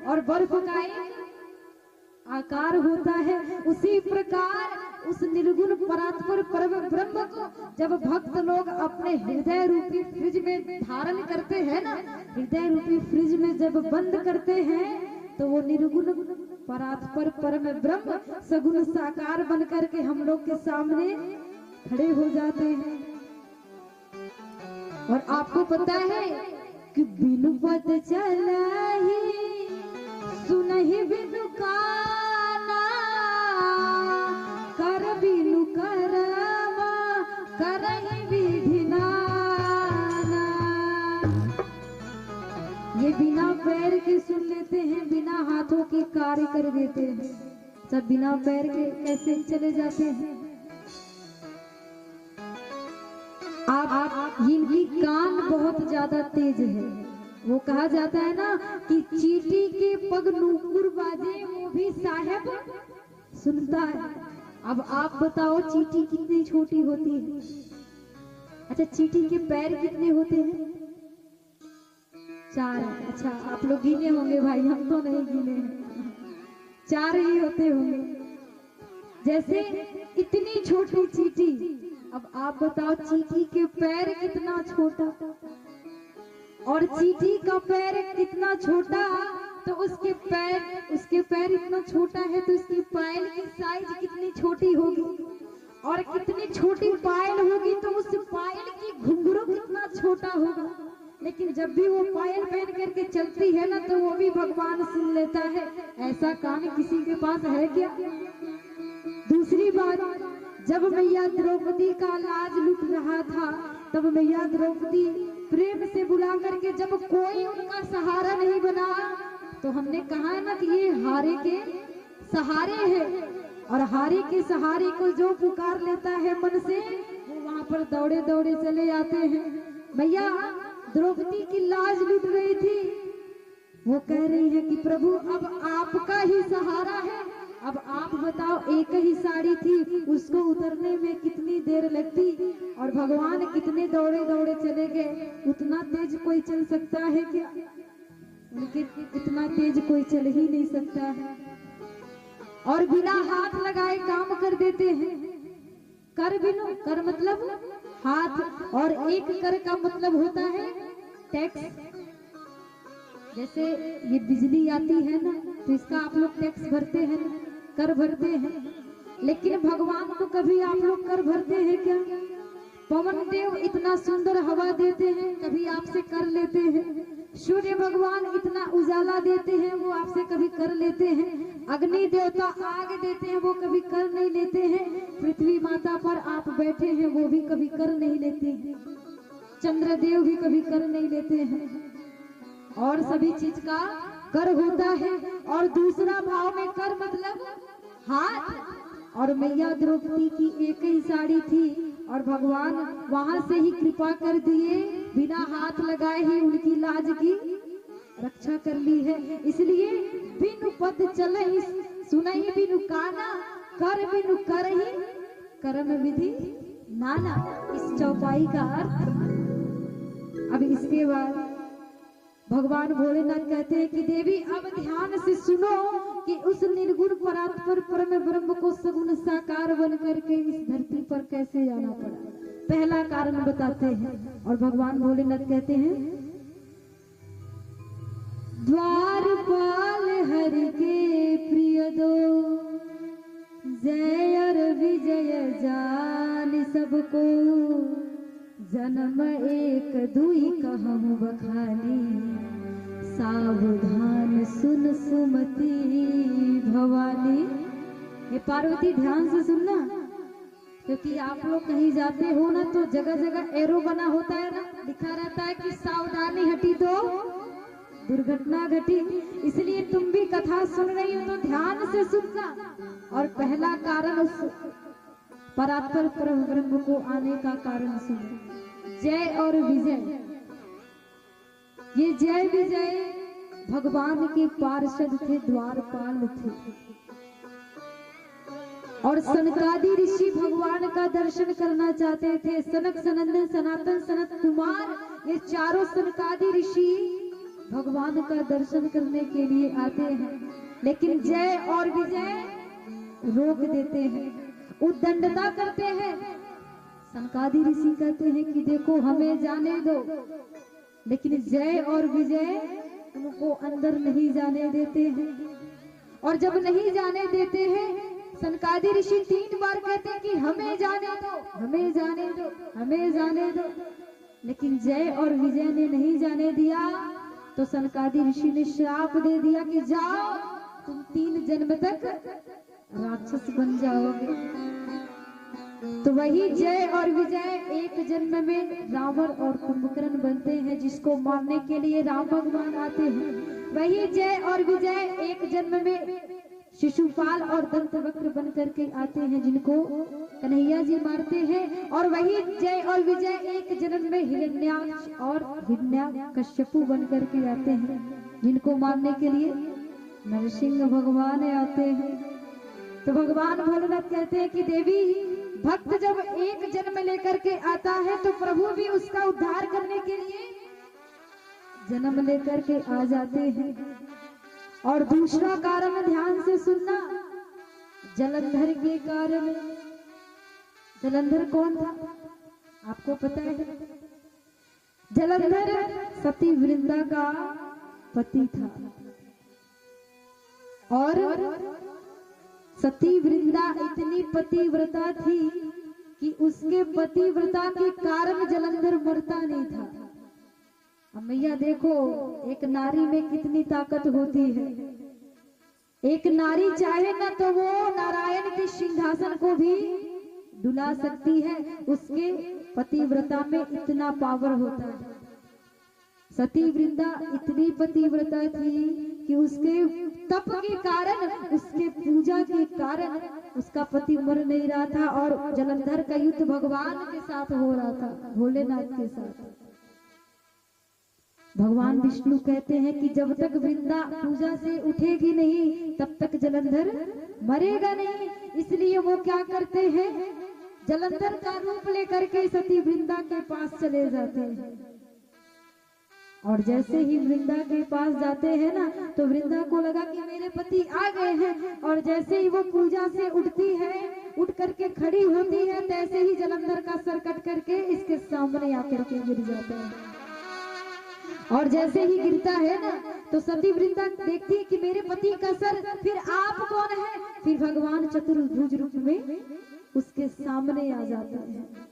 और बर्फ का एक आकार होता है, उसी प्रकार उस निर्गुण परात्पर परम ब्रह्म को जब भक्त लोग अपने हृदय रूपी फ्रिज में धारण करते हैं ना, हृदय रूपी फ्रिज में जब बंद करते हैं तो वो निर्गुण परात्पर परम ब्रह्म सगुण साकार बन करके हम लोग के सामने खड़े हो जाते हैं। और आपको पता है कि बिनु पद चलाही सुनहि बिनु काना, कर बिनु करवा करहि विधि नाना। ये बिना पैर के सुन लेते हैं, बिना हाथों के कार्य कर देते हैं, सब बिना पैर के कैसे चले जाते हैं। आप इनकी कान बहुत ज्यादा तेज है, वो कहा जाता है ना कि चींटी के पग नूपुर बाजे वो भी साहेब सुनता है। अब आप बताओ चींटी कितनी छोटी होती है? अच्छा, चींटी के पैर कितने होते हैं? 4। अच्छा, आप लोग गिने होंगे भाई, हम तो नहीं गिने हैं, 4 ही होते होंगे। जैसे इतनी छोटी चींटी, अब आप बताओ चींटी के पैर कितना छोटा, और चींटी का पैर कितना छोटा तो उसके पैर इतना छोटा है तो उसकी पायल की साइज कितनी छोटी होगी, और कितनी छोटी पायल होगी तो उस पायल की घुंघरू कितना छोटा होगा। लेकिन जब भी वो पायल पहन करके चलती है ना तो वो भी भगवान सुन लेता है। ऐसा कान किसी के पास है क्या? दूसरी बात, जब मैया द्रौपदी का लाज लुट रहा था तब मैया द्रौपदी प्रेम से बुला करके जब कोई उनका सहारा नहीं बना तो हमने कहा है ना कि ये हारे के सहारे है, और हारे के सहारे को जो पुकार लेता है मन से वो वहां पर दौड़े दौड़े चले आते हैं। मैया द्रौपदी की लाज लुट रही थी, वो कह रही है कि प्रभु अब आपका ही सहारा है, अब आप बताओ, एक ही साड़ी थी उसको उतरने में कितनी देर लगती, और भगवान कितने दौड़े दौड़े चले गए। उतना तेज कोई चल सकता है क्या? उनके इतना तेज कोई चल ही नहीं सकता है, और बिना हाथ लगाए काम कर देते हैं। कर बिनु, कर मतलब हाथ, और एक कर का मतलब होता है टैक्स। जैसे ये बिजली आती है ना तो इसका आप लोग टैक्स भरते हैं, कर भरते हैं, लेकिन भगवान को कभी आप लोग कर भरते हैं क्या? पवन देव इतना सुंदर हवा देते हैं, कभी आपसे कर लेते हैं। सूर्य भगवान इतना उजाला देते हैं, वो आपसे कभी कर लेते हैं। अग्नि देवता आग देते हैं, वो कभी कर नहीं लेते हैं। पृथ्वी माता पर आप बैठे हैं, वो भी कभी कर नहीं लेते हैं। चंद्रदेव भी कभी कर नहीं लेते हैं, और सभी चीज का कर होता है। और दूसरा भाव में कर मतलब हाथ, और मैया द्रौपदी की एक ही साड़ी थी और भगवान वहां से ही कृपा कर दिए, बिना हाथ लगाए ही उनकी लाज की रक्षा कर ली है। इसलिए बिनु पद चलहि सुनहि बिनु काना, कर बिनु करहि कर्म विधि नाना। इस चौपाई का अर्थ। अब इसके बाद भगवान भोलेनाथ कहते हैं कि देवी अब ध्यान से सुनो कि उस निर्गुण परात्पर परम ब्रह्म को सगुण साकार बन करके इस धरती पर कैसे आना पड़ा। पहला कारण बताते हैं, और भगवान भोलेनाथ कहते हैं, द्वारपाल हरि के प्रिय दो, जय और विजय जान सबको, जन्म एक दुई कहूँ बखानी, सावधान सुन सुमति भवानी। ये पार्वती ध्यान से सुनना, क्योंकि आप लोग कहीं जाते हो ना तो जगह जगह एरो बना होता है ना, लिखा रहता है कि सावधानी हटी तो दुर्घटना घटी। इसलिए तुम भी कथा सुन रही हो तो ध्यान से सुनना। और पहला कारण उस परात्पर परम ब्रह्म को आने का कारण सुनो, जय और विजय। ये जय विजय भगवान के पार्षद थे, द्वारपाल थे, और सनकादि ऋषि भगवान का दर्शन करना चाहते थे। सनक, सनंदन, सनातन, सनत कुमार, ये चारों सनकादि ऋषि भगवान का दर्शन करने के लिए आते हैं, लेकिन जय और विजय रोक देते हैं, उद्दंडता करते हैं। सनकादि ऋषि कहते हैं कि देखो हमें जाने दो, लेकिन जय और विजय उनको अंदर नहीं जाने देते हैं। और जब नहीं जाने देते हैं, सनकादि ऋषि 3 बार कहते हैं कि हमें जाने दो, हमें जाने दो, हमें जाने दो, लेकिन जय और विजय ने नहीं जाने दिया। तो सनकादि ऋषि ने श्राप दे दिया कि जाओ तुम 3 जन्म तक राक्षस बन जाओगे। तो वही जय और विजय एक जन्म में रावण और कुंभकर्ण बनते हैं, जिसको मारने के लिए राम भगवान आते हैं। वही जय और विजय एक जन्म में शिशुपाल और दंतवक्र बन करके आते हैं, जिनको कन्हैया जी मारते हैं। और वही जय और विजय एक जन्म में हिरण्याक्ष और हिरण्यकश्यपु बन करके आते हैं, जिनको मारने के लिए नरसिंह भगवान आते हैं। तो भगवान भोलेनाथ कहते हैं कि देवी, भक्त जब एक जन्म लेकर के आता है तो प्रभु भी उसका उद्धार करने के लिए जन्म लेकर के आ जाते हैं। और दूसरा कारण ध्यान से सुनना, जलंधर के कारण। जलंधर कौन था आपको पता है? जलंधर सती वृंदा का पति था। और सती वृंदा इतनी पतिव्रता थी कि उसके पतिव्रता के कारण जलंधर मरता नहीं था। अब मैया देखो, एक नारी में कितनी ताकत होती है। एक नारी चाहे ना तो वो नारायण के सिंहासन को भी डुला सकती है, उसके पतिव्रता में इतना पावर होता है। सती वृंदा इतनी पतिव्रता थी कि उसके तप के कारण, उसके पूजा के कारण उसका पति मर नहीं रहा था। और जलंधर का युद्ध भगवान के साथ हो रहा था, भोलेनाथ के साथ। भगवान विष्णु कहते हैं कि जब तक वृंदा पूजा से उठेगी नहीं तब तक जलंधर मरेगा नहीं। इसलिए वो क्या करते हैं, जलंधर का रूप लेकर के सती वृंदा के पास चले जाते हैं। और जैसे ही वृंदा के पास जाते हैं ना, तो वृंदा को लगा कि मेरे पति आ गए हैं। और जैसे ही वो पूजा से उठती है, उठ करके खड़ी होती है, तैसे ही जलंधर का सर कट करके इसके सामने आकर के गिर जाता है। और जैसे ही गिरता है ना, तो सती वृंदा देखती है कि मेरे पति का सर, फिर आप कौन है? फिर भगवान चतुर्भुज रूप में उसके सामने आ जाते हैं।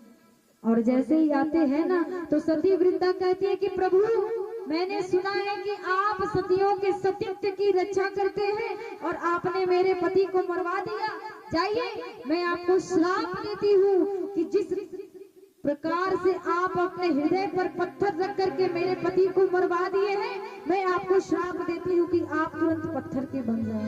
और जैसे ही आते हैं ना, तो सती वृंदा कहती है कि प्रभु, मैंने सुना है कि आप सतियों के सतीत्व की रक्षा करते हैं और आपने मेरे पति को मरवा दिया। जाइए, मैं आपको श्राप देती हूँ कि जिस प्रकार से आप अपने हृदय पर पत्थर रख करके मेरे पति को मरवा दिए हैं, मैं आपको श्राप देती हूँ कि आप तुरंत पत्थर के बन जाएं।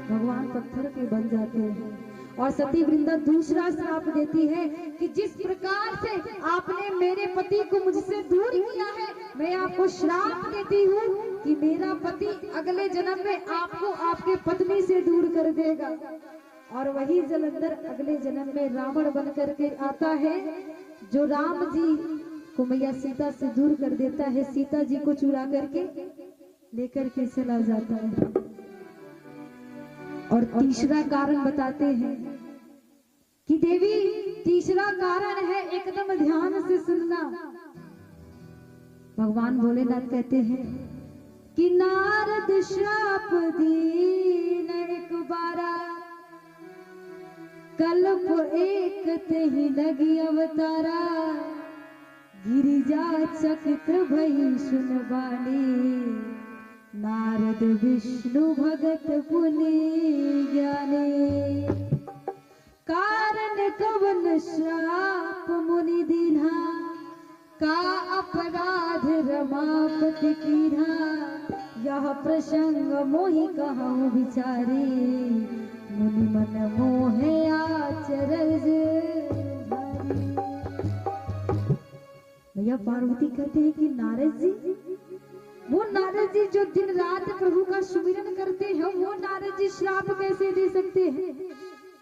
भगवान पत्थर के बन जाते हैं। और सती वृंदा दूसरा श्राप देती है कि जिस प्रकार से आपने मेरे पति को मुझसे दूर किया है, मैं आपको श्राप देती हूँ कि मेरा पति अगले जन्म में आपको आपके पत्नी से दूर कर देगा। और वही जलंधर अगले जन्म में रावण बन करके आता है, जो राम जी को मैया सीता से दूर कर देता है, सीता जी को चुरा करके लेकर के चला जाता है। और तीसरा कारण बताते हैं कि देवी, तीसरा कारण है, एकदम ध्यान से सुनना। भगवान भोलेनाथ कहते हैं कि नारद श्राप दीन एक बारा, कल्प एक तेहि लगी अवतारा, गिरिजा चकित भई सुन बानी, नारद विष्णु भगत पुनि ज्ञानी। कारण कवन श्राप मुनि दीन्हा, का अपराध रमापति कीन्हा, यह प्रसंग मोहि कहूँ विचारी, मुनि मन मोहे आचरज भारी। भैया पार्वती कहते हैं कि नारद जी, वो नारद जी जो दिन रात प्रभु का सुमिरन करते हैं, वो नारद जी श्राप कैसे दे सकते हैं?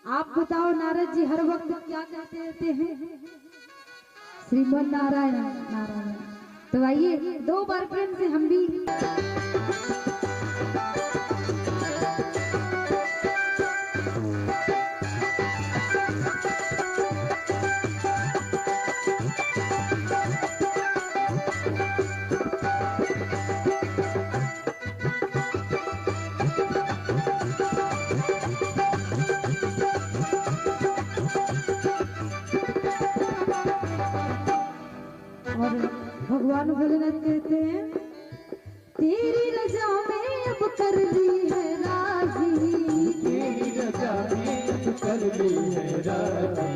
आप बताओ, नारद जी हर वक्त क्या कहते रहते हैं? श्रीमन नारायण नारायण। तो आइए 2 बार प्रेम से हम भी और भगवान भोलेनाथ कहते हैं तेरी रजा में अब कर ली है राजी, तेरी रजा में अब कर ली है राजी,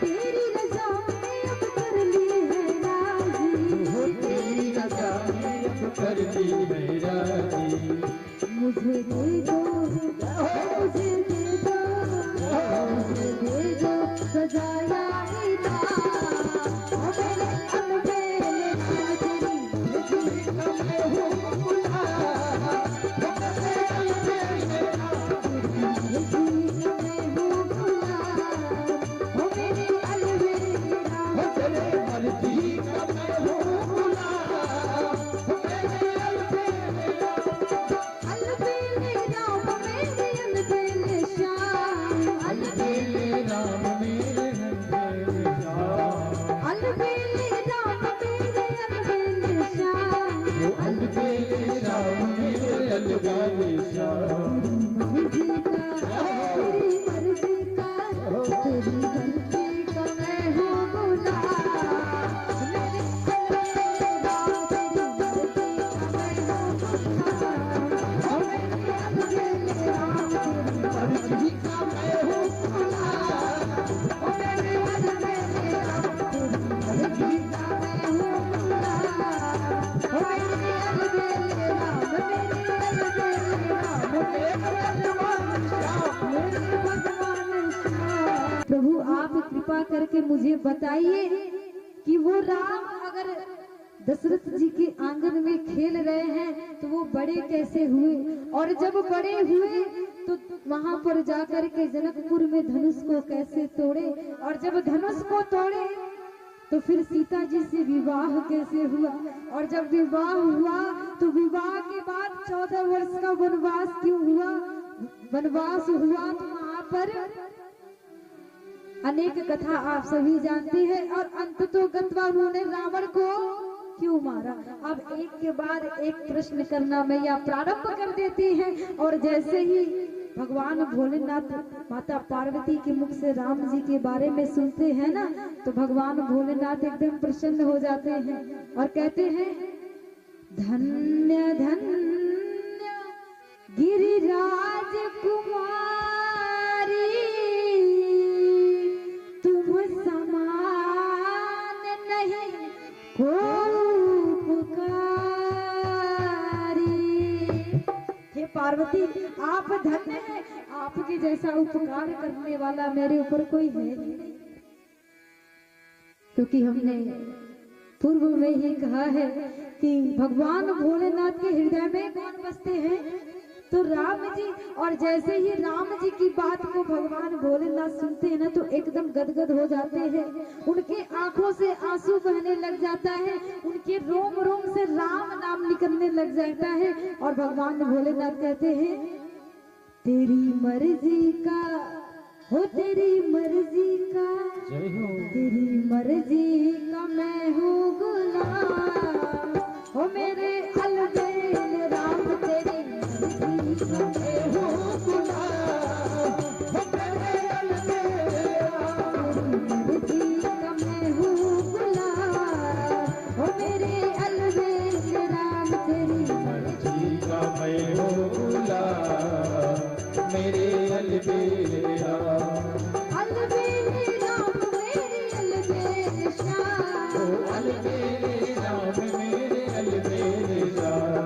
तेरी रजा में अब कर ली है राजी, हो तेरी रजा में अब कर ली है राजी। मुझे दे दो मुझे दे दो मुझे दे दो सजाया प्रभु आप कृपा करके मुझे बताइए कि वो राम अगर दशरथ जी के आंगन में खेल रहे हैं तो वो बड़े कैसे हुए, और जब बड़े हुए तो वहां पर जाकर के जनकपुर में धनुष को कैसे तोड़े, और जब धनुष को तोड़े तो फिर सीता जी से विवाह कैसे हुआ, और जब विवाह हुआ तो विवाह के बाद 14 वर्ष का वनवास क्यों हुआ, वनवास हुआ तो वहां पर अनेक कथा आप सभी जानते हैं, और अंत तो गत्वा उन्होंने रावण को क्यों मारा। अब एक के बाद एक प्रश्न करना मैया प्रारंभ कर देती हैं, और जैसे ही भगवान भोलेनाथ माता पार्वती के मुख से राम जी के बारे में सुनते हैं ना, तो भगवान भोलेनाथ एकदम प्रसन्न हो जाते हैं और कहते हैं धन्य धन्य गिरिराज कुमारी, तुम समान नहीं को पार्वती, आप धन्य हैं, आपके जैसा उपकार करने वाला मेरे ऊपर कोई है नहीं, क्योंकि हमने पूर्व में ही कहा है कि भगवान भोलेनाथ के हृदय में कौन बसते हैं, तो राम जी। और जैसे ही राम जी की बात को भगवान भोलेनाथ सुनते हैं ना तो एकदम गदगद हो जाते हैं, उनके आंखों से आंसू बहने लग जाता है, उनके रोम रोम से राम नाम निकलने लग जाता है, और भगवान भोलेनाथ कहते हैं तेरी मर्जी का हो, तेरी मर्जी का, तेरी मर्जी का मैं हूँ गुलाम, हो मेरे अलबेल राम, तेरी मर्जी का मैं हूँ गुलाम, हो मेरे अलबेल राम, तेरी मर्जी का मैं हूँ गुलाम, हो मेरे अलबेल राम, तेरी मर्जी का मैं हूँ गुलाम, मेरे अलबेल राम, अलबेल राम मेरे अलबेल शाह, अलबेल राम मेरे अलबेल शाह।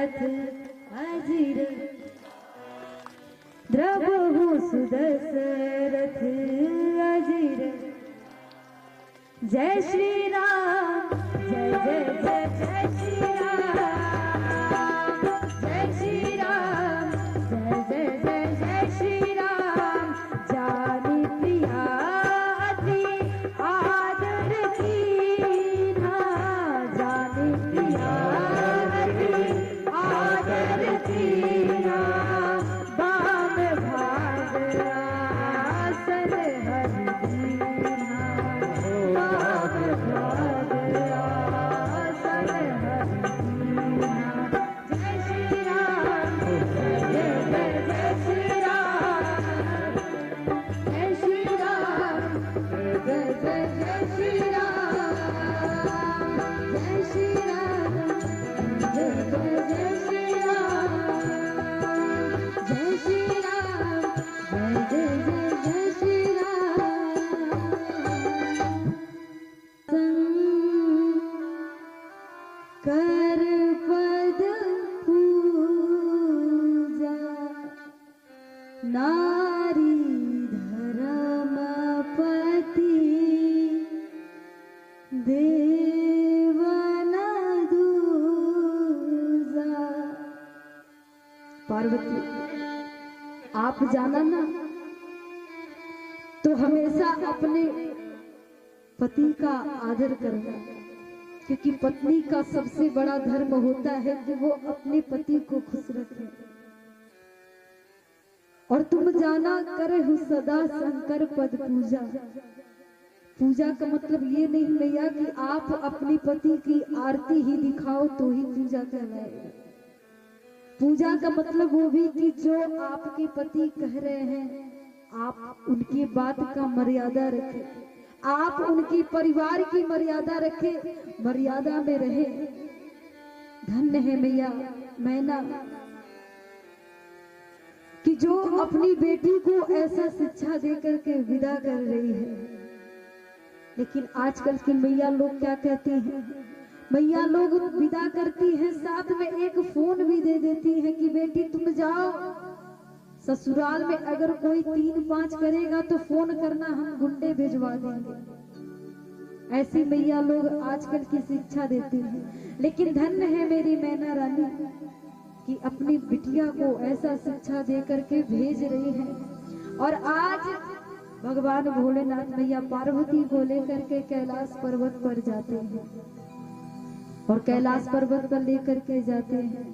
रथ अजीर द्रवहु सुदशरथ अजीर। जय श्री राम जय जय जय जय श्री राम जय श्री राम जय जय जय जय श्री राम। जानी प्रिया अति आदर कीन्हा जानी प्रिया अति आदर कीन्हा। बाम भाग आसन हरि दीन्हा बाम भाग आसन हरि दीन्हा। जय श्री राम जय जय जय जय श्री राम जय श्री राम जय जय जय जय श्री राम जय श्री राम जय जय जय श्री राम जय श्री राम जय जय जय जय श्री राम। कर पद पूजा नारी धर्मपति देवन दूजा। पार्वती आप जाना ना तो हमेशा अपने पति का आदर करना, क्योंकि पत्नी का सबसे बड़ा धर्म होता है कि वो अपने पति को खुश रखे। और तुम जाना करे हो सदा शंकर पद पूजा। पूजा का मतलब ये नहीं मैया कि आप अपने पति की आरती ही दिखाओ तो ही पूजा कहलाएगा। पूजा का मतलब वो भी कि जो आपके पति कह रहे हैं आप उनकी बात का मर्यादा रखें, आप उनकी परिवार की मर्यादा रखें, मर्यादा में रहे। धन्य है मैया मैना कि जो अपनी बेटी को ऐसा शिक्षा देकर के विदा कर रही है। लेकिन आजकल की मैया लोग क्या कहती हैं, मैया लोग विदा करती हैं साथ में एक फोन भी दे देती है कि बेटी तुम जाओ, ससुराल में अगर कोई 3-5 करेगा तो फोन करना हम गुंडे भिजवा देंगे। ऐसी मैया लोग आजकल की शिक्षा देती हैं। लेकिन धन्य है मेरी मैना रानी कि अपनी बिटिया को ऐसा शिक्षा दे करके भेज रही है। और आज भगवान भोलेनाथ मैया पार्वती को लेकर के कैलाश पर्वत पर जाते हैं और कैलाश पर्वत पर लेकर के जाते हैं।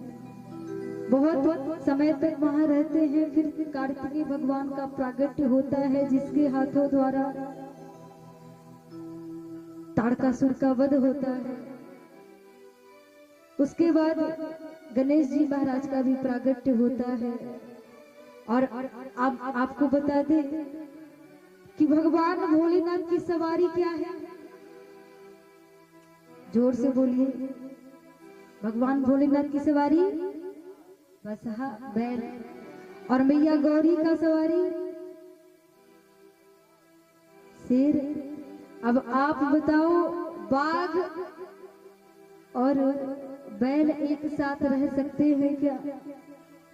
बहुत समय तक वहां रहते हैं। फिर कार्तिकेय भगवान का प्रागट्य होता है जिसके हाथों द्वारा ताड़कासुर का वध होता है। उसके बाद गणेश जी महाराज का भी प्रागट्य होता है। और आपको बता दें कि भगवान भोलेनाथ की सवारी क्या है, जोर से बोलिए। भगवान भोलेनाथ की सवारी बसहा बैल, और मैया गौरी का सवारी शेर। अब आप बताओ बाघ और बैल एक साथ रह सकते हैं क्या?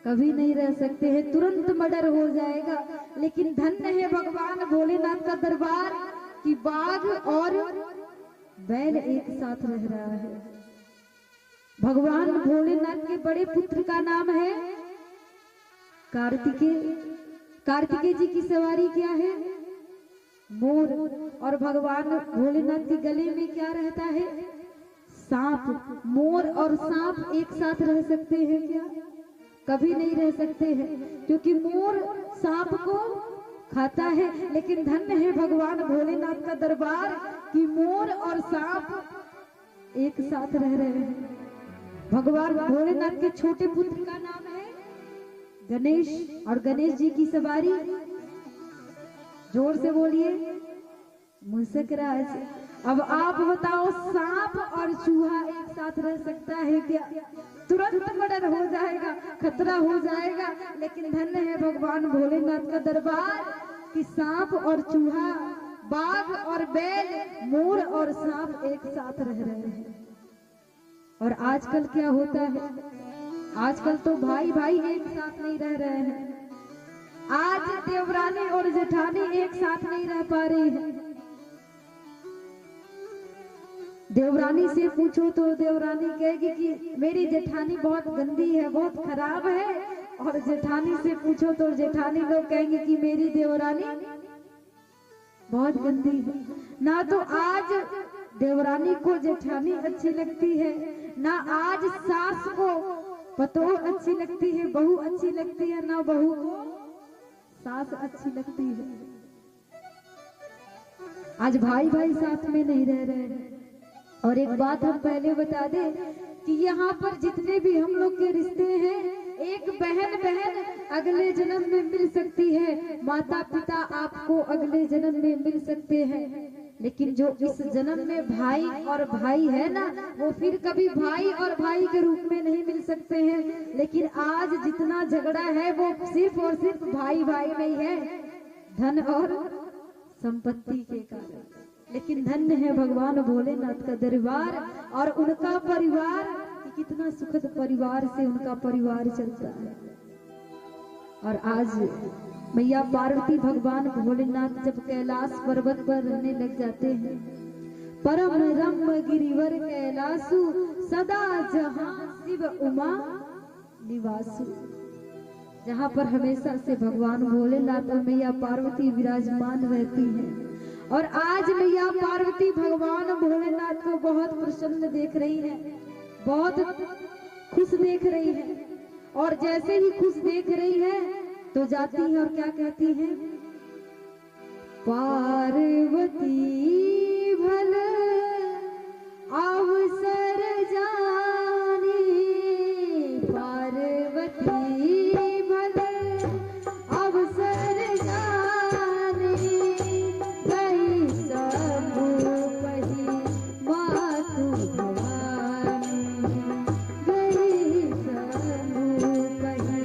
कभी नहीं रह सकते हैं, तुरंत मर्डर हो जाएगा। लेकिन धन्य है भगवान भोलेनाथ का दरबार कि बाघ और बैल एक साथ रह रहा है। भगवान भोलेनाथ के बड़े पुत्र का नाम है कार्तिकेय। कार्तिकेय जी की सवारी क्या है? मोर। और भगवान भोलेनाथ के गले में क्या रहता है? सांप। मोर और सांप एक साथ रह सकते हैं क्या? कभी नहीं रह सकते हैं, क्योंकि मोर सांप को खाता है। लेकिन धन्य है भगवान भोलेनाथ का दरबार कि मोर और सांप एक साथ रह रहे हैं। भगवान भोलेनाथ के छोटे पुत्र का नाम है गणेश, और गणेश जी की सवारी जोर से बोलिए मूषक राज। अब आप बताओ सांप और चूहा एक साथ रह सकता है क्या? तुरंत मर्डर हो जाएगा, खतरा हो जाएगा। लेकिन धन्य है भगवान भोलेनाथ का दरबार कि सांप और चूहा, बाघ और बैल, मोर और सांप एक साथ रह रहे हैं। और आजकल क्या होता है, आजकल तो भाई भाई एक साथ नहीं रह रहे हैं। आज देवरानी और जेठानी एक साथ नहीं रह पा रही है। देवरानी से पूछो तो देवरानी कहेगी कि मेरी जेठानी बहुत गंदी है, बहुत खराब है, और जेठानी से पूछो तो जेठानी लोग कहेंगे कि मेरी देवरानी बहुत गंदी है। ना तो आज देवरानी को जेठानी अच्छी लगती है, ना आज सास को पतोह अच्छी लगती है, बहू अच्छी लगती है, ना बहू को सास अच्छी लगती है। आज भाई भाई साथ में नहीं रह रहे हैं। और एक बात हम पहले बता दें कि यहाँ पर जितने भी हम लोग के रिश्ते हैं, एक बहन बहन अगले जन्म में मिल सकती है, माता पिता आपको अगले जन्म में मिल सकते हैं, लेकिन जो इस जन्म में भाई और भाई है ना, वो फिर कभी भाई और भाई के रूप में नहीं मिल सकते हैं। लेकिन आज जितना झगड़ा है वो सिर्फ और सिर्फ भाई भाई नहीं है, धन और संपत्ति के कारण। लेकिन धन्य है भगवान भोलेनाथ का दरबार और उनका परिवार, कि कितना सुखद परिवार से उनका परिवार चलता है। और आज मैया पार्वती भगवान भोलेनाथ जब कैलाश पर्वत पर रहने लग जाते हैं, परम रम गिरिवर कैलासु सदा जहां शिव उमा निवासु, जहां पर हमेशा से भगवान भोलेनाथ और मैया पार्वती विराजमान रहती हैं। और आज मैया पार्वती भगवान भोलेनाथ को बहुत प्रसन्न देख रही है, बहुत खुश देख रही है। और जैसे ही खुश देख रही है तो जाती है और क्या कहती है, पार्वती भल अवसर जानी, पार्वती भल अवसर जानी, गई सब कही मातु भवानी, गई सब कही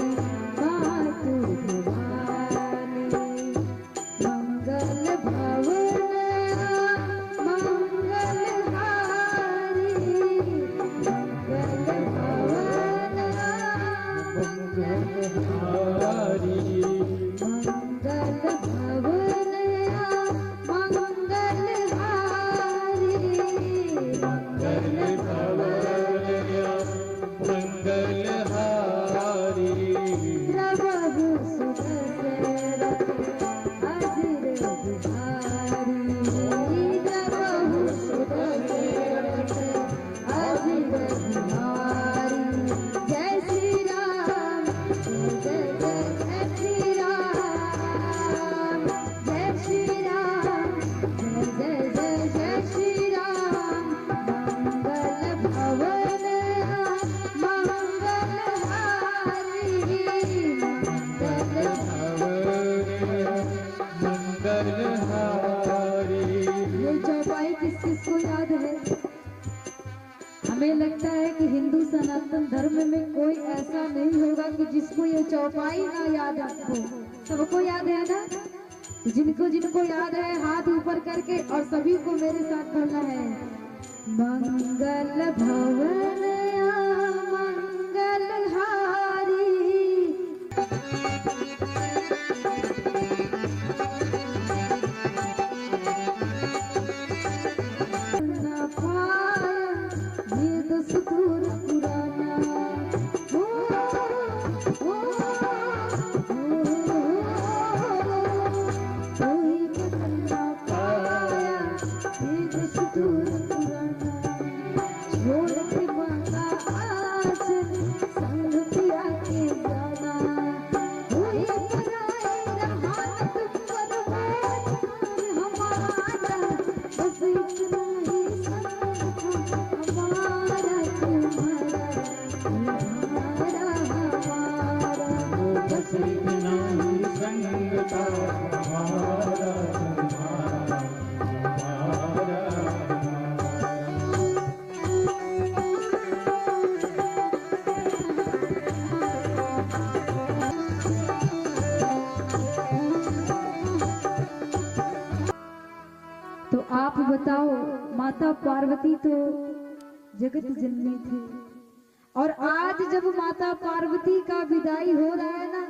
मातु भवानी। मंगल भवन मंगल हारी, मंगल भवन हारी मंगल भवन मंगल हारी, मंगल भवन मंगल हारी, प्रभु सुदशरथ अजिर बिहारी, प्रभु सुदशरथ अजिर बिहारी। जय श्री राम, जय जय श्री राम, जय श्री राम, जय जय श्री राम। मंगल भवन मंगल हारी, मंगल मंगल हारी। ये चौपाई किस किस को याद है? हमें लगता है कि हिंदू सनातन धर्म में कोई ऐसा नहीं होगा कि जिसको ये चौपाई ना याद हो। सबको याद है ना? जिनको जिनको याद है हाथ ऊपर करके और सभी को मेरे साथ बोलना है, मंगल भवन मंगल हारी। ना पाया ये दस्तूर पुराना, हो कोई बदल ना पाया ये दस्तूर पुराना। छोड़ के माता आसन संग पिया के जाना, हुई पराई रहात पर हमारा, बस इतना ही संग था हमारा तुम्हारा, तुम्हारा हमारा, बस इतना ही संग था हमारा तुम्हारा, हमारा। तो आप बताओ, माता पार्वती तो जगत जननी थी, और आज जब माता पार्वती का विदाई हो रहा है ना,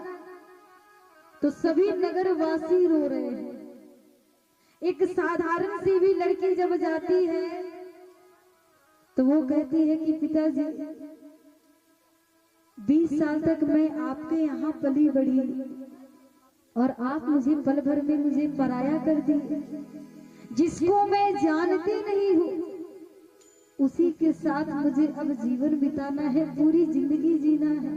तो सभी नगर वासी रो रहे हैं। एक साधारण सी भी लड़की जब जाती है तो वो कहती है कि पिताजी 20 साल तक मैं आपके यहाँ पली बड़ी और आप मुझे पल भर में मुझे पराया कर दी। जिसको मैं जानती नहीं हूँ उसी के साथ मुझे अब जीवन बिताना है, पूरी जिंदगी जीना है।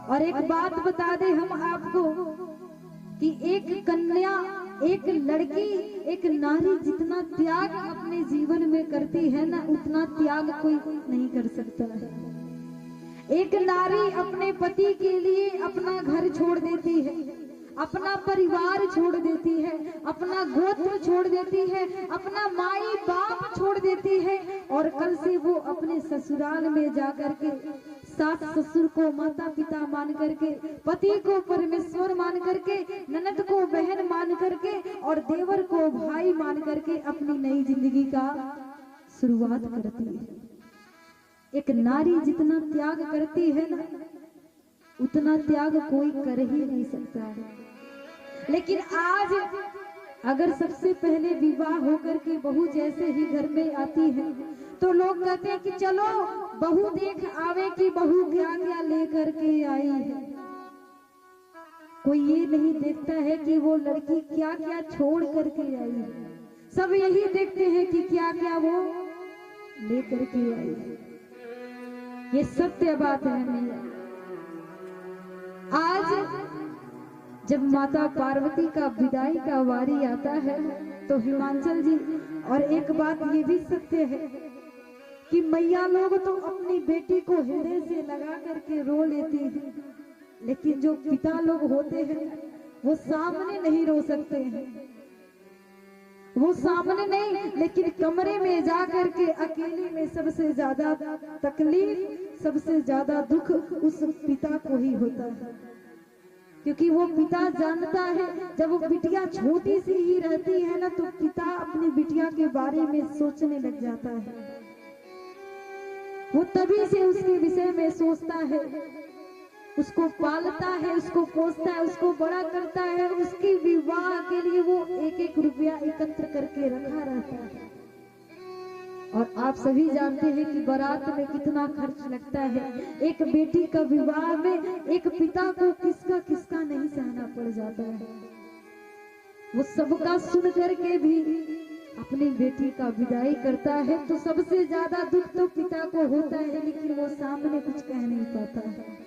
और एक बात बता दे हम आपको कि एक कन्या, एक लड़की, एक नारी जितना त्याग अपने जीवन में करती है ना, उतना त्याग कोई नहीं कर सकता है। एक नारी अपने पति के लिए अपना घर छोड़ देती है, अपना परिवार छोड़ देती है, अपना गोत्र छोड़ देती है, अपना माई बाप छोड़ देती है, और कल से वो अपने ससुराल में जाकर के सास ससुर को माता पिता मान करके, पति को परमेश्वर मान करके, ननद को बहन मान करके और देवर को भाई मान करके अपनी नई जिंदगी का शुरुआत करती है। एक नारी जितना त्याग करती है ना, उतना त्याग कोई कर ही नहीं सकता है। लेकिन आज अगर सबसे पहले विवाह होकर के बहू जैसे ही घर में आती है तो लोग कहते हैं कि चलो बहू देख आवे कि बहू क्या क्या लेकर के आई है। कोई ये नहीं देखता है कि वो लड़की क्या क्या छोड़ करके आई है। सब यही देखते हैं कि क्या क्या वो लेकर के आई है। ये सत्य बात है मैया। आज जब माता पार्वती का विदाई का वारी आता है तो हिमांचल जी, और एक बात ये भी सत्य है कि मैया लोग तो अपनी बेटी को हृदय से लगा करके रो लेती है, लेकिन जो पिता लोग होते हैं वो सामने नहीं रो सकते हैं। वो सामने नहीं, लेकिन कमरे में जा करके अकेले में सबसे ज्यादा तकलीफ, सबसे ज्यादा दुख उस पिता को ही होता है। क्योंकि वो पिता जानता है जब वो बिटिया छोटी सी ही रहती है ना, तो पिता अपनी बिटिया के बारे में सोचने लग जाता है। वो तभी से उसके विषय में सोचता है, उसको पालता है, उसको पोसता है, उसको बड़ा करता है। उसकी विवाह के लिए वो एक एक रुपया एकत्र करके रखा रहता है। और आप सभी जानते हैं कि बारात में कितना खर्च लगता है। एक बेटी का विवाह में एक पिता को किसका किसका नहीं सहना पड़ जाता है। वो सबका सुन करके भी अपनी बेटी का विदाई करता है, तो सबसे ज्यादा दुख तो पिता को होता है, लेकिन वो सामने कुछ कह नहीं पाता है।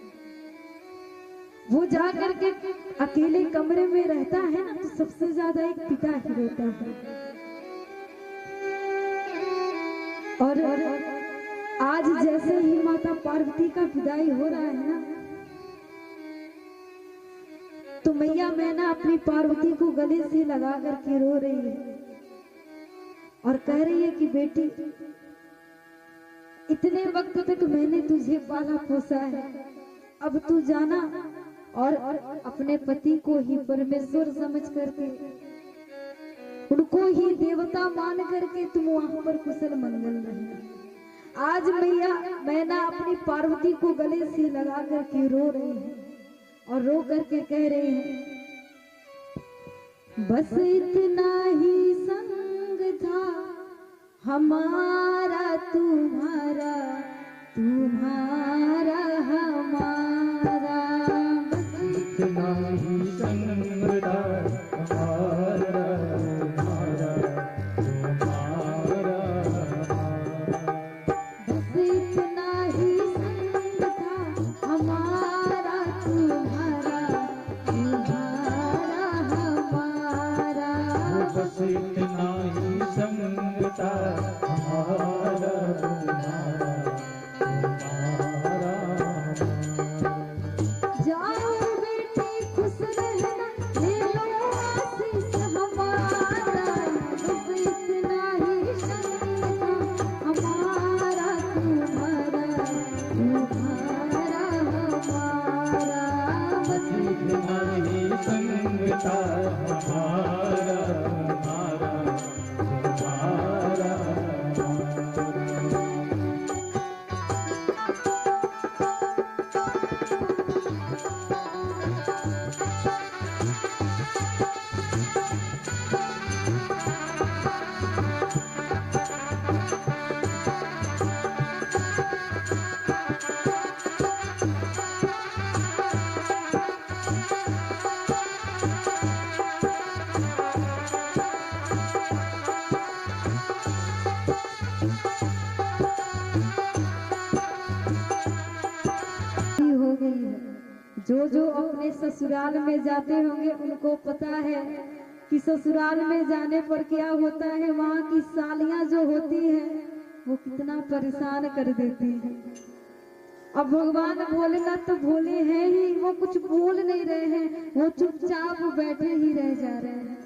वो जाकर के अकेले कमरे में रहता है ना, तो सबसे ज्यादा एक पिता ही रोता है। और आज जैसे ही माता पार्वती का विदाई हो रहा है ना, तो मैया मैना अपनी पार्वती को गले से लगा करके रो रही है और कह रही है कि बेटी, इतने वक्त तक मैंने तुझे पाला पोसा है, अब तू जाना और अपने पति को ही परमेश्वर समझ करके, उनको ही देवता मान करके तुम वहां पर कुशल मंगल रहे। आज मैया मैना अपनी पार्वती को गले से लगा करके रो रही है और रो करके कह रहे हैं, बस इतना ही संग था हमारा तुम्हारा, तुम्हारा हमारा, बस इतना ही संग था हमारा तुम्हारा, तुम्हारा बस इतना ही संग था हमारा तुम्हारा, तुम्हारा हमारा, बस इतना ही संग था हमारा तुम्हारा, तुम्हारा जाओ बेटी खुश रहना, ले लो जो जो अपने ससुराल में जाते होंगे उनको पता है कि ससुराल में जाने पर क्या होता है। वहाँ की सालियां जो होती हैं वो कितना परेशान कर देती हैं। अब भगवान भोलेनाथ तो भोले हैं ही, वो कुछ बोल नहीं रहे हैं, वो चुपचाप बैठे ही रह जा रहे हैं।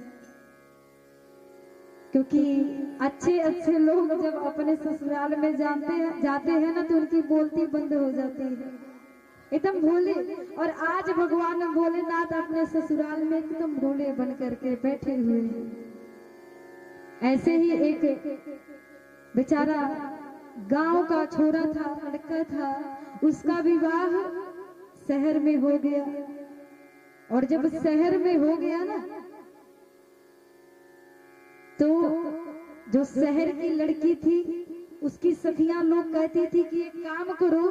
क्योंकि अच्छे अच्छे लोग जब अपने ससुराल में जाते हैं ना तो उनकी बोलती बंद हो जाती है, एकदम भोले। और आज भगवान भोलेनाथ अपने ससुराल में एकदम भोले बन करके बैठे हुए हैं। ऐसे ही एक बेचारा गांव का छोरा था, लड़का था, उसका विवाह शहर में हो गया। और जब शहर में हो गया ना तो जो शहर की लड़की थी उसकी सखियां लोग कहती थी कि एक काम करो,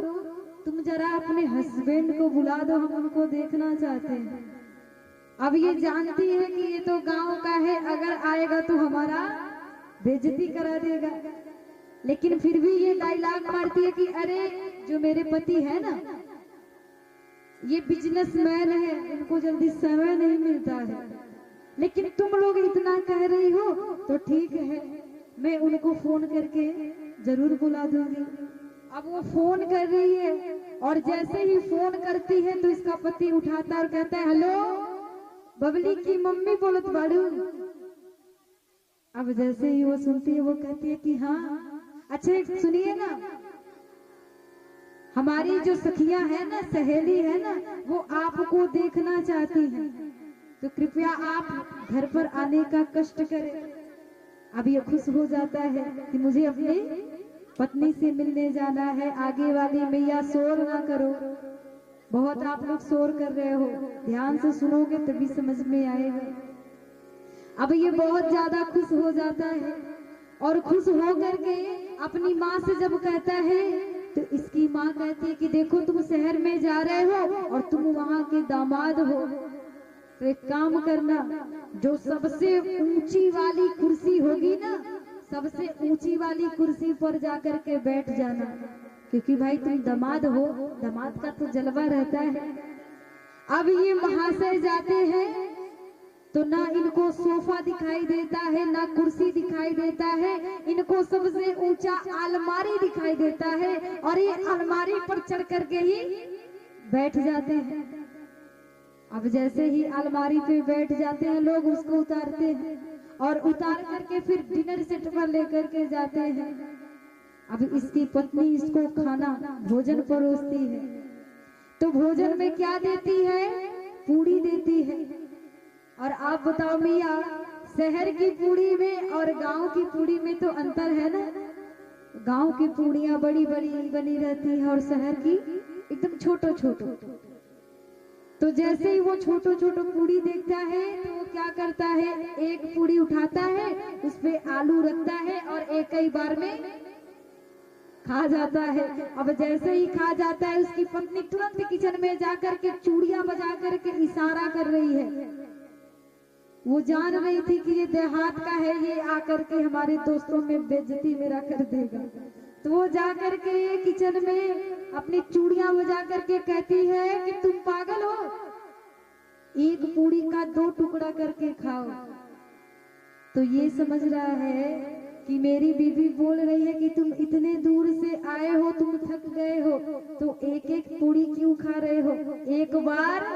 तुम जरा अपने हस्बैंड को बुला दो, हम उनको देखना चाहते हैं। अब ये जानती है कि ये तो गांव का है, अगर आएगा तो हमारा बेइज्जती करा देगा, लेकिन फिर भी ये डायलॉग मारती है कि अरे जो मेरे पति है ना ये बिजनेसमैन है, उनको जल्दी समय नहीं मिलता है, लेकिन तुम लोग इतना कह रही हो तो ठीक है, मैं उनको फोन करके जरूर बुला दूंगी। अब वो फोन कर रही है और जैसे ही फोन करती है तो इसका पति उठाता है और कहता है हेलो बबली की मम्मी बोलत बाड़ू। अब जैसे ही वो सुनती है वो कहती है कि हाँ अच्छा सुनिए ना, हमारी जो सखियां है ना, सहेली है ना, वो आपको देखना चाहती हैं, तो कृपया आप घर पर आने का कष्ट करें। अब ये खुश हो जाता है कि मुझे अपनी पत्नी से मिलने जाना है। आगे वाली मैया शोर ना करो, बहुत आप लोग शोर कर रहे हो, ध्यान से सुनोगे तभी समझ में आएगा। अब ये बहुत ज्यादा खुश हो जाता है और खुश हो करके अपनी माँ से जब कहता है तो इसकी माँ कहती है कि देखो तुम शहर में जा रहे हो और तुम वहाँ के दामाद हो, तो एक काम करना, जो सबसे ऊंची वाली कुर्सी होगी ना, सबसे ऊंची वाली कुर्सी पर जाकर के बैठ जाना, क्योंकि भाई तुम दामाद हो, दामाद का तो जलवा रहता है। अब ये महाशय जाते हैं तो ना इनको सोफा दिखाई देता है, ना कुर्सी दिखाई देता है, इनको सबसे ऊंचा अलमारी दिखाई देता है और ये अलमारी पर चढ़ करके ही बैठ जाते हैं। अब जैसे ही अलमारी पे बैठ जाते हैं लोग, उसको उतारते हैं और उतार करके फिर डिनर सेट पर लेकर के जाते हैं। अब इसकी पत्नी इसको खाना भोजन परोसती है, तो भोजन में क्या देती है? पूड़ी देती है। और आप बताओ मियाँ, शहर की पूड़ी में और गांव की पूड़ी में तो अंतर है ना। गांव की पूड़ियाँ बड़ी बड़ी बनी रहती है और शहर की एकदम छोटो छोटो। तो जैसे ही वो छोटो छोटो पूड़ी देखता है तो वो क्या करता है, एक पूड़ी उठाता है, उस पे आलू रखता है और एक ही बार में खा जाता है। अब जैसे ही खा जाता है उसकी पत्नी तुरंत किचन में जाकर के चूड़ियां बजा करके इशारा कर रही है। वो जान रही थी कि ये देहात का है, ये आकर के हमारे दोस्तों में बेइज्जती मेरा कर देगा, तो वो जाकर के किचन में अपनी चूड़ियां बजा करके कहती है कि तुम पागल हो, एक पूड़ी का 2 टुकड़ा करके खाओ। तो ये समझ रहा है कि मेरी बीवी बोल रही है कि तुम इतने दूर से आए हो, तुम थक गए हो, तो एक एक पूड़ी क्यों खा रहे हो, एक बार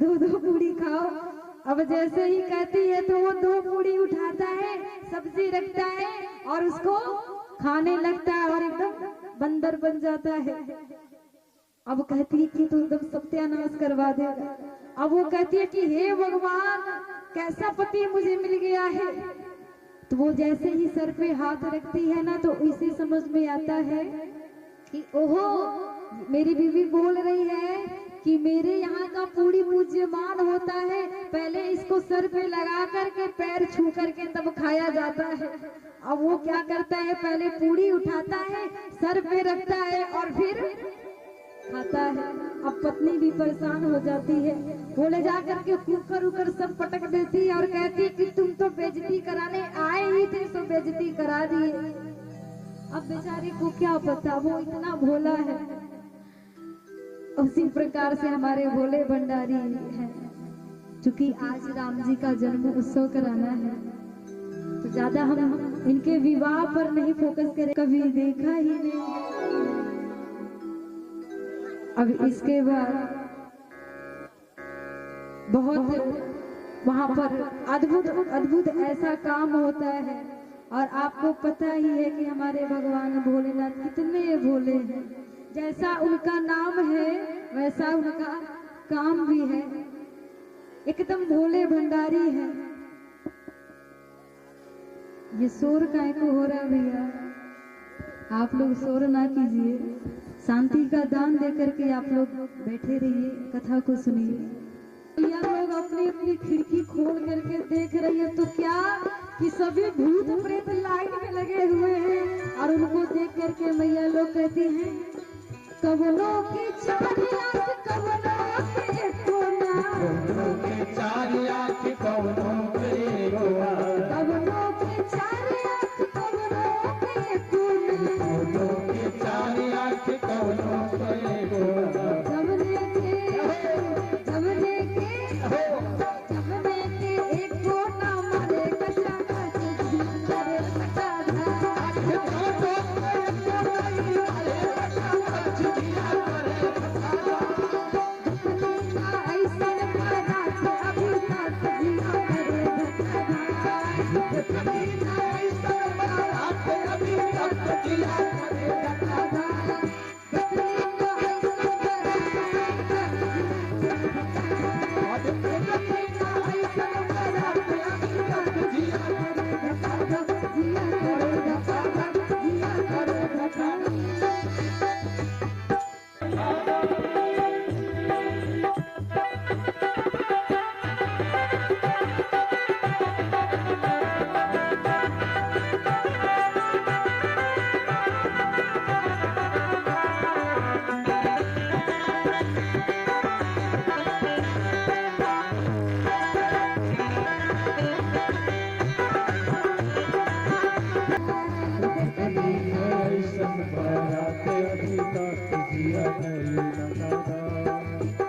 2-2 पूड़ी खाओ। अब जैसे ही कहती है तो वो 2 पूड़ी उठाता है, सब्जी रखता है और उसको खाने लगता है और एकदम बंदर बन जाता है। अब कहती है कि तू एकदम सत्यानाश करवा देगा। अब वो कहती है कि हे भगवान, कैसा पति मुझे मिल गया है। तो वो जैसे ही सर पे हाथ रखती है ना तो इसे समझ में आता है कि ओहो, मेरी बीवी बोल रही है कि मेरे यहाँ का पूरी पूज्यमान होता है, पहले इसको सर पे लगा करके पैर छू करके तब खाया जाता है। अब वो क्या करता है, पहले पूरी उठाता है, सर पे रखता है और फिर खाता है। अब पत्नी भी परेशान हो जाती है, वो ले जा करके कुकर उकर सब पटक देती है और कहती है कि तुम तो बेइज्जती कराने आए ही थे, तो बेइज्जती करा दिए। अब बेचारे को क्या पता, वो इतना भोला है। उसी प्रकार से हमारे भोले भंडारी हैं, चूंकि आज राम जी का जन्म उत्सव कराना है तो ज्यादा हम इनके विवाह पर नहीं फोकस करें, कभी देखा ही नहीं। अब इसके बाद बहुत वहां पर अद्भुत अद्भुत ऐसा काम होता है और आपको पता ही है कि हमारे भगवान भोलेनाथ कितने भोले हैं। जैसा उनका नाम है वैसा उनका काम भी है, एकदम भोले भंडारी है। ये शोर काहे को हो रहा भैया, आप लोग शोर ना कीजिए, शांति का दान दे करके आप लोग बैठे रहिए, कथा को सुनिए। भैया लोग अपनी अपनी खिड़की खोल करके देख रही है तो क्या कि सभी भूत प्रेत लाइन में लगे हुए हैं और उनको देख करके मैया लोग कहती हैं कवनों की चार आंख कवनों के कोना, कवनों के चार आंख कवनों के कोना, कवनों के चार आंख कवनों के कोना, कवनों के चार आंख कवनों के कोना। जमने के एक कोना मारे कचा कच करे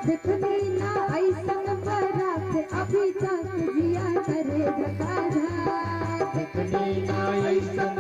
देखनी ना ऐसन बरात अभी तक जिया करे धका धा, देखनी ना ऐसन